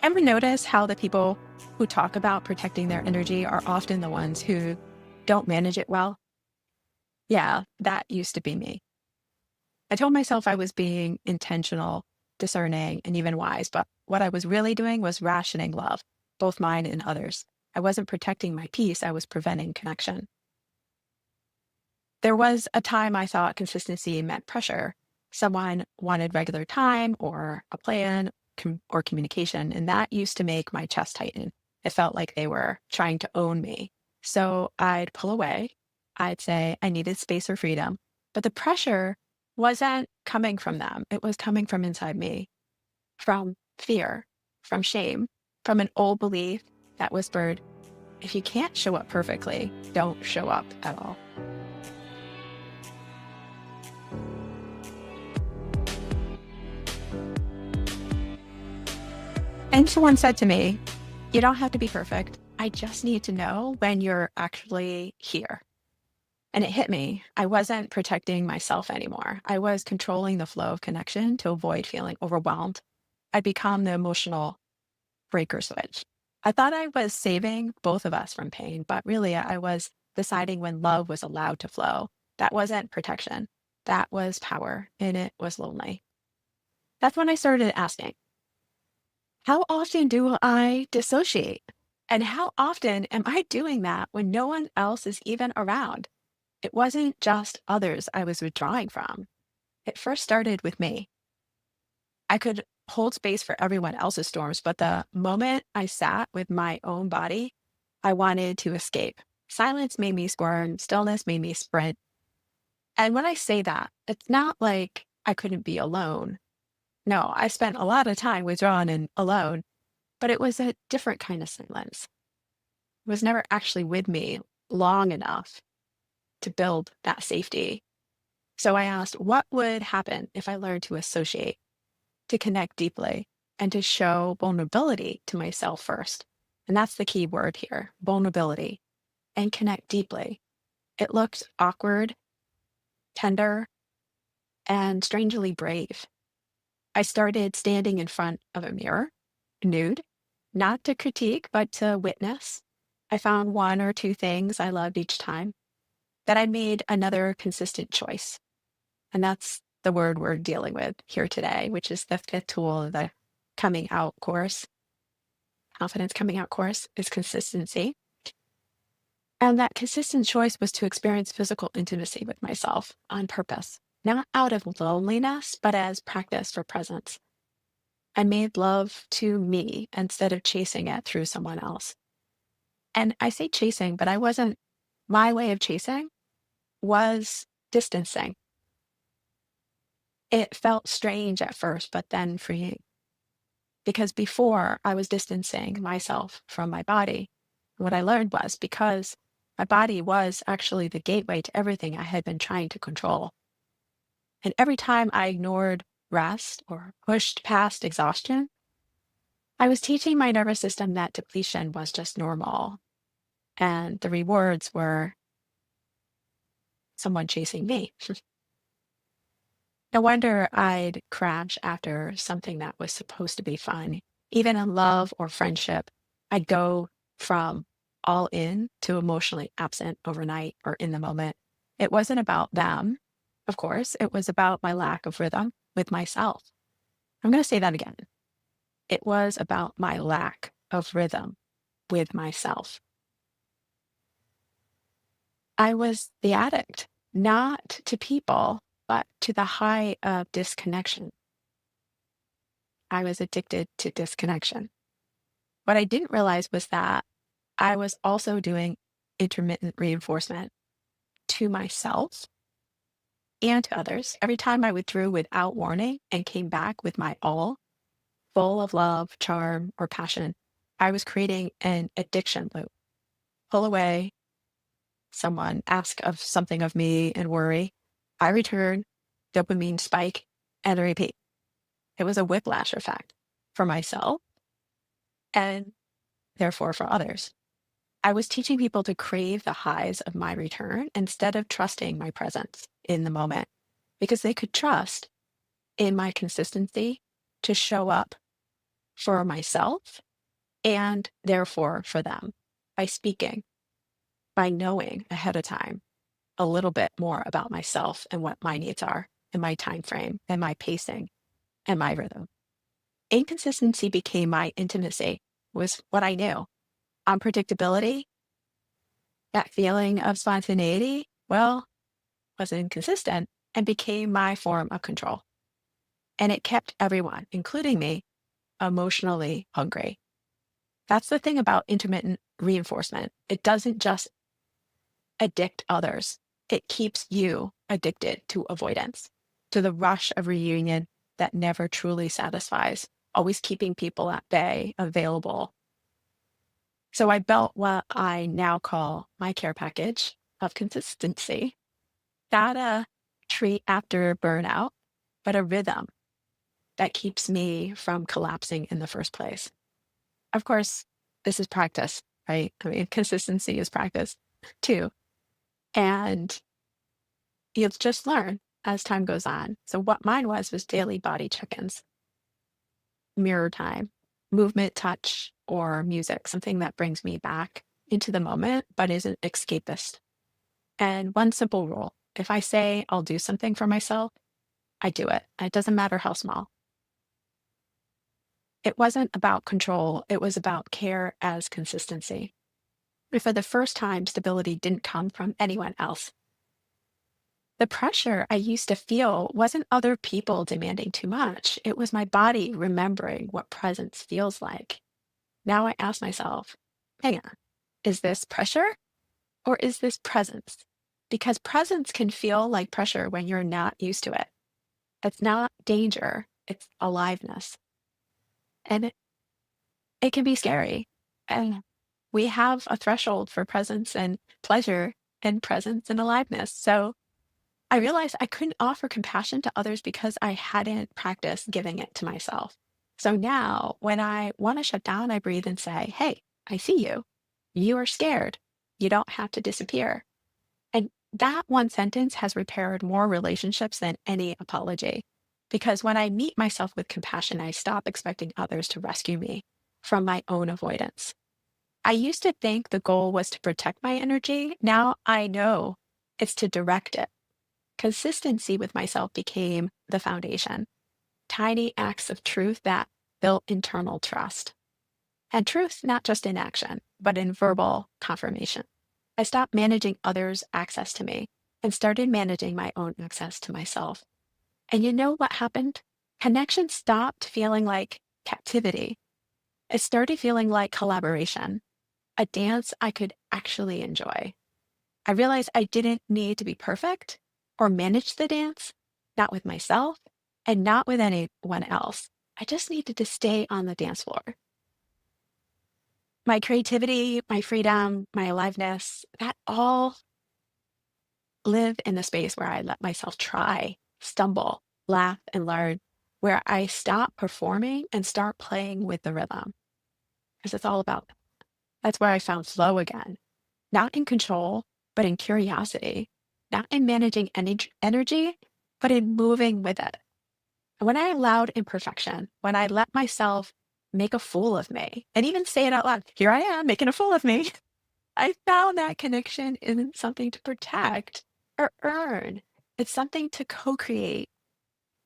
Ever notice how the people who talk about protecting their energy are often the ones who don't manage it well? Yeah, that used to be me. I told myself I was being intentional, discerning, and even wise, but what I was really doing was rationing love, both mine and others. I wasn't protecting my peace, I was preventing connection. There was a time I thought consistency meant pressure. Someone wanted regular time or a plan or communication, and that used to make my chest tighten. It felt like they were trying to own me. So I'd pull away. I'd say I needed space or freedom, but the pressure wasn't coming from them. It was coming from inside me, from fear, from shame, from an old belief that whispered, if you can't show up perfectly, don't show up at all. And someone said to me, you don't have to be perfect. I just need to know when you're actually here. And it hit me. I wasn't protecting myself anymore. I was controlling the flow of connection to avoid feeling overwhelmed. I'd become the emotional breaker switch. I thought I was saving both of us from pain, but really I was deciding when love was allowed to flow. That wasn't protection. That was power, and it was lonely. That's when I started asking, how often do I dissociate? And how often am I doing that when no one else is even around? It wasn't just others I was withdrawing from. It first started with me. I could hold space for everyone else's storms, but the moment I sat with my own body, I wanted to escape. Silence made me squirm, stillness made me sprint. And when I say that, it's not like I couldn't be alone. No, I spent a lot of time withdrawn and alone, but it was a different kind of silence. It was never actually with me long enough to build that safety. So I asked, what would happen if I learned to associate, to connect deeply, and to show vulnerability to myself first? And that's the key word here, vulnerability, and connect deeply. It looked awkward, tender, and strangely brave. I started standing in front of a mirror, nude, not to critique, but to witness. I found one or two things I loved each time. That I made another consistent choice. And that's the word we're dealing with here today, which is the fifth tool of the coming out course. Confidence coming out course is consistency. And that consistent choice was to experience physical intimacy with myself on purpose, not out of loneliness, but as practice for presence. I made love to me instead of chasing it through someone else. And I say chasing, but my way of chasing was distancing. It felt strange at first, but then freeing. Because before I was distancing myself from my body. What I learned was because my body was actually the gateway to everything I had been trying to control. And every time I ignored rest or pushed past exhaustion, I was teaching my nervous system that depletion was just normal. And the rewards were someone chasing me. No wonder I'd crash after something that was supposed to be fun. Even in love or friendship, I'd go from all in to emotionally absent overnight or in the moment. It wasn't about them, of course. It was about my lack of rhythm with myself. I'm going to say that again. It was about my lack of rhythm with myself. I was the addict, not to people, but to the high of disconnection. I was addicted to disconnection. What I didn't realize was that I was also doing intermittent reinforcement to myself and to others. Every time I withdrew without warning and came back with my all, full of love, charm, or passion, I was creating an addiction loop. Pull away, someone ask of something of me and worry. I return, dopamine spike, and repeat. It was a whiplash effect for myself and therefore for others. I was teaching people to crave the highs of my return instead of trusting my presence in the moment because they could trust in my consistency to show up for myself and therefore for them by speaking, by knowing ahead of time a little bit more about myself and what my needs are and my time frame and my pacing and my rhythm. Inconsistency became my intimacy, was what I knew. Unpredictability, that feeling of spontaneity, well, was inconsistent and became my form of control. And it kept everyone, including me, emotionally hungry. That's the thing about intermittent reinforcement. It doesn't just addict others, it keeps you addicted to avoidance, to the rush of reunion that never truly satisfies, always keeping people at bay, available. So I built what I now call my care package of consistency. Not a treat after burnout, but a rhythm that keeps me from collapsing in the first place. Of course, this is practice, right? I mean, consistency is practice too. And you'll just learn as time goes on. So what mine was daily body check-ins, mirror time, movement, touch, or music, something that brings me back into the moment, but isn't escapist. And one simple rule, if I say I'll do something for myself, I do it. It doesn't matter how small. It wasn't about control. It was about care as consistency. But for the first time, stability didn't come from anyone else. The pressure I used to feel wasn't other people demanding too much. It was my body remembering what presence feels like. Now I ask myself, hang on, is this pressure or is this presence? Because presence can feel like pressure when you're not used to it. It's not danger, it's aliveness. And it can be scary. And we have a threshold for presence and pleasure and presence and aliveness. So I realized I couldn't offer compassion to others because I hadn't practiced giving it to myself. So now when I want to shut down, I breathe and say, hey, I see you. You are scared. You don't have to disappear. And that one sentence has repaired more relationships than any apology. Because when I meet myself with compassion, I stop expecting others to rescue me from my own avoidance. I used to think the goal was to protect my energy. Now I know it's to direct it. Consistency with myself became the foundation. Tiny acts of truth that built internal trust. And truth not just in action, but in verbal confirmation. I stopped managing others' access to me and started managing my own access to myself. And you know what happened? Connection stopped feeling like captivity. It started feeling like collaboration, a dance I could actually enjoy. I realized I didn't need to be perfect or manage the dance, not with myself and not with anyone else. I just needed to stay on the dance floor. My creativity, my freedom, my aliveness, that all live in the space where I let myself try, stumble, laugh, and learn, where I stop performing and start playing with the rhythm. Because it's all about that. That's where I found flow again, not in control, but in curiosity, not in managing energy, but in moving with it. And when I allowed imperfection, when I let myself make a fool of me, and even say it out loud, here I am making a fool of me, I found that connection isn't something to protect or earn. It's something to co-create,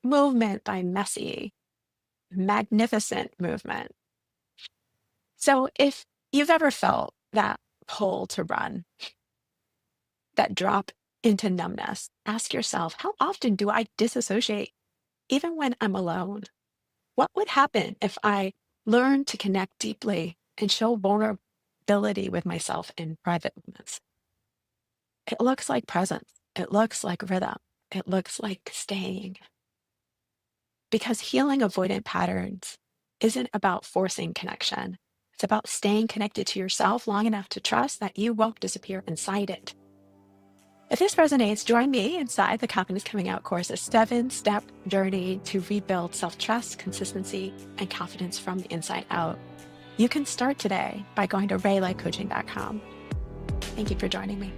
movement by messy, magnificent movement. So if you've ever felt that pull to run, that drop into numbness, ask yourself, how often do I disassociate even when I'm alone? What would happen if I learned to connect deeply and show vulnerability with myself in private moments? It looks like presence. It looks like rhythm. It looks like staying. Because healing avoidant patterns isn't about forcing connection. It's about staying connected to yourself long enough to trust that you won't disappear inside it. If this resonates, join me inside the Confidence Coming Out course, a 7-step journey to rebuild self-trust, consistency, and confidence from the inside out. You can start today by going to raylikecoaching.com. Thank you for joining me.